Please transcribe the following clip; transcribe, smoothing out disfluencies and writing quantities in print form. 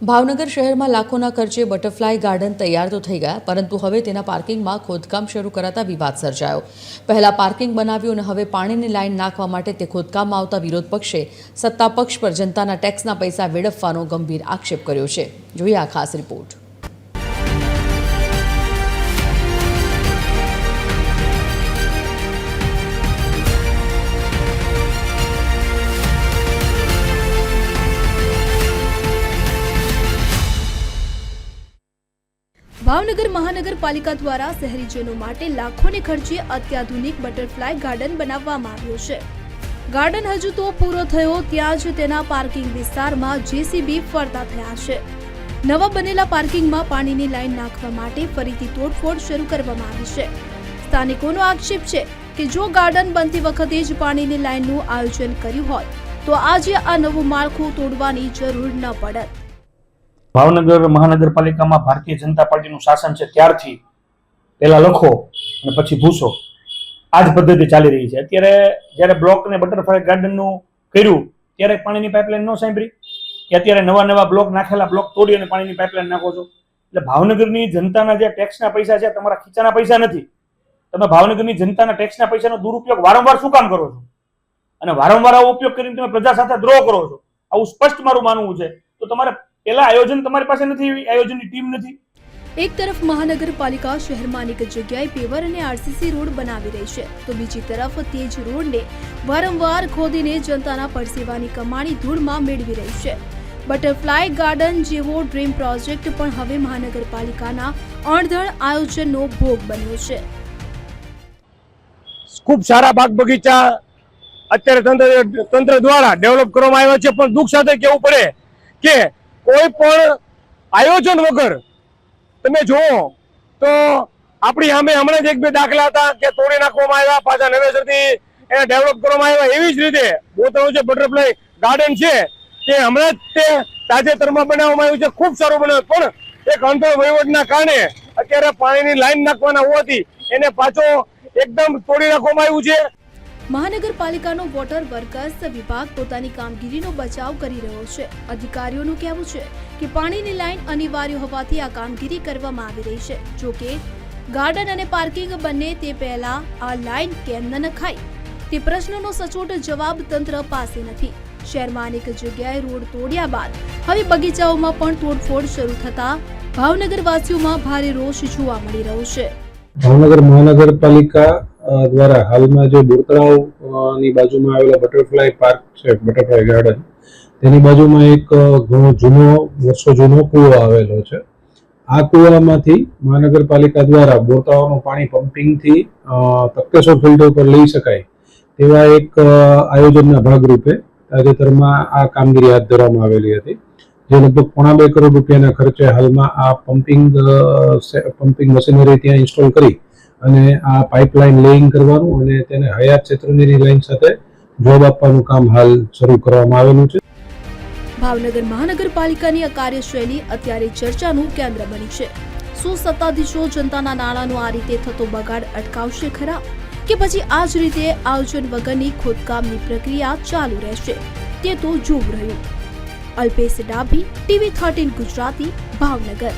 ભાવનગર શહેરમાં લાખોના ખર્ચે butterfly garden તૈયાર તો થઈ ગયા, પરંતુ હવે તેના પાર્કિંગમાં ખોદકામ શરૂ કરાતા વિવાદ સર્જાયો। પહેલા પાર્કિંગ બનાવ્યું અને હવે પાણીની લાઈન નાખવા માટે તે ખોદકામમાં આવતા વિરોધ પક્ષે સત્તા પક્ષ પર જનતાના ટેક્સના પૈસા વેડફવાનો ગંભીર આક્ષેપ કર્યો છે। જોઈએ આ ખાસ રિપોર્ટ। ભાવનગર મહાનગરપાલિકા દ્વારા શહેરીજનો માટે લાખોને ખર્ચે અત્યાધુનિક બટરફ્લાય ગાર્ડન બનાવવામાં આવ્યો છે। ગાર્ડન હજુ તો પૂરો થયો ત્યાં જ તેના પાર્કિંગ વિસ્તારમાં જેસીબી ફરતા થયા છે। નવા બનેલા પાર્કિંગમાં પાણીની લાઈન નાખવા માટે ફરીથી તોડફોડ શરૂ કરવામાં આવી છે। સ્થાનિકોનો આક્ષેપ છે કે જો ગાર્ડન બનતી વખતે જ પાણીની લાઈનનું આયોજન કર્યું હોત તો આજે આ નવું માળખું તોડવાની જરૂર ન પડત। ભાવનગર મહાનગરપાલિકામાં ભારતીય જનતા પાર્ટીનું શાસન છે ત્યારથી પહેલા લખો અને પછી ભૂસો આ જ પદ્ધતિ ચાલી રહી છે। અત્યારે જ્યારે બ્લોક અને બટરફ્લાય ગાર્ડનનું કર્યું ત્યારે પાણીની પાઇપલાઇન ન સાંભળી કે અત્યારે નવા બ્લોક નાખેલા બ્લોક તોડી અને પાણીની પાઇપલાઇન નાખો છો। એટલે ભાવનગરની જનતાના જે ટેક્સના પૈસા છે તમારા ખીચાના પૈસા નથી। તમે ભાવનગરની જનતાના ટેક્સના પૈસાનો દુરુપયોગ વારંવાર શું કામ કરો છો અને વારંવાર આવો ઉપયોગ કરીને તમે પ્રજા સાથે દ્રોહ કરો છો? આવું સ્પષ્ટ મારું માનવું છે। તો તમારે પેલા આયોજન તમારી પાસે નથી, આયોજનની ટીમ નથી। એક તરફ મહાનગરપાલિકા શહેરમાં અનેક જગ્યાએ પેવર અને આરસીસી રોડ બનાવી રહી છે, તો બીજી તરફ તે જ રોડને વારંવાર ખોદીને જનતાના પરસેવાની કમાણી ધૂળમાં મેળવી રહી છે। બટરફ્લાય ગાર્ડન જેવો ડ્રીમ પ્રોજેક્ટ પણ હવે મહાનગરપાલિકાના અણધણ આયોજનનો ભોગ બન્યો છે। ખૂબ સારા બાગ બગીચા અત્યારે તંત્ર દ્વારા ડેવલપ કરવામાં આવ્યા છે, પણ દુઃખ સાથે કહેવું પડે કે કોઈ પણ આયોજન વગર તમે જુઓ તો આપણી સામે હમણાં જ એક બે દાખલા હતા કે તોડી નાખવામાં આવ્યા, પાછા નવેસરથી એને ડેવલપ કરવામાં આવ્યા। એવી જ રીતે બોતળનું જે બટરફ્લાય ગાર્ડન છે તે હમણાં જ તે તાજેતરમાં બનાવવામાં આવ્યું છે, ખૂબ સારું બનાવ્યું, પણ એક અંધળ વહીવટના કારણે અત્યારે પાણીની લાઈન નાખવાના હોવાથી એને પાછો એકદમ તોડી નાખવામાં આવ્યું છે। મહાનગરપાલિકાનો વોટર વર્કર્સ વિભાગ પોતાની કામગીરીનો બચાવ કરી રહ્યો છે। અધિકારીઓનું કહેવું છે કે પાણીની લાઈન અનિવાર્ય હોવાથી આ કામગીરી કરવામાં આવી રહી છે। જો કે ગાર્ડન અને પાર્કિંગ બંને તે પહેલા આ લાઈન કેમ ન નખાઈ તે પ્રશ્નનો સચોટ જવાબ તંત્ર પાસે નથી। શહેરમાં અનેક જગ્યાએ રોડ તોડ્યા બાદ હવે બગીચાઓમાં પણ તોડફોડ શરૂ થતા ભાવનગરવાસીઓમાં ભારે રોષ જોવા મળી રહ્યો છે। ભાવનગર મહાનગરપાલિકા દ્વારા હાલમાં જે બોરતળાવની બાજુમાં આવેલા બટરફ્લાય પાર્ક છે, બટરફ્લાય ગાર્ડન, તેની બાજુમાં એક ઘણો જૂનો વર્ષો જૂનો કૂવો આવેલો છે। આ કૂવામાંથી મહાનગરપાલિકા દ્વારા બોરતળાવનું પાણી પમ્પિંગથી તખતેશ્વર ફિલ્ટર પર લઈ શકાય તેવા એક આયોજનના ભાગરૂપે તાજેતરમાં આ કામગીરી હાથ ધરવામાં આવેલી હતી, જે લગભગ 2.5 કરોડ રૂપિયાના ખર્ચે હાલમાં આ પમ્પિંગ મશીનરી ત્યાં ઇન્સ્ટોલ કરી અને આ પાઇપલાઇન લેઇંગ કરવાનું અને તેને હયાત ક્ષેત્રની લાઇન સાથે જોબ આપવાનું કામ હાલ શરૂ કરવામાં આવેલું છે। ભાવનગર મહાનગરપાલિકાની આ કાર્યશૈલી અત્યારે ચર્ચાનું કેન્દ્ર બની છે। શું સત્તાધીશો જનતાના નાણાંનો આ રીતે થતો બગાડ અટકાવશે ખરા, કે પછી આ જ રીતે આયોજન વગરની ખોદકામની પ્રક્રિયા ચાલુ રહેશે? તે તો જોવું રહ્યું। અલ્પેશ ડાભી, TV 13 ગુજરાતી, ભાવનગર।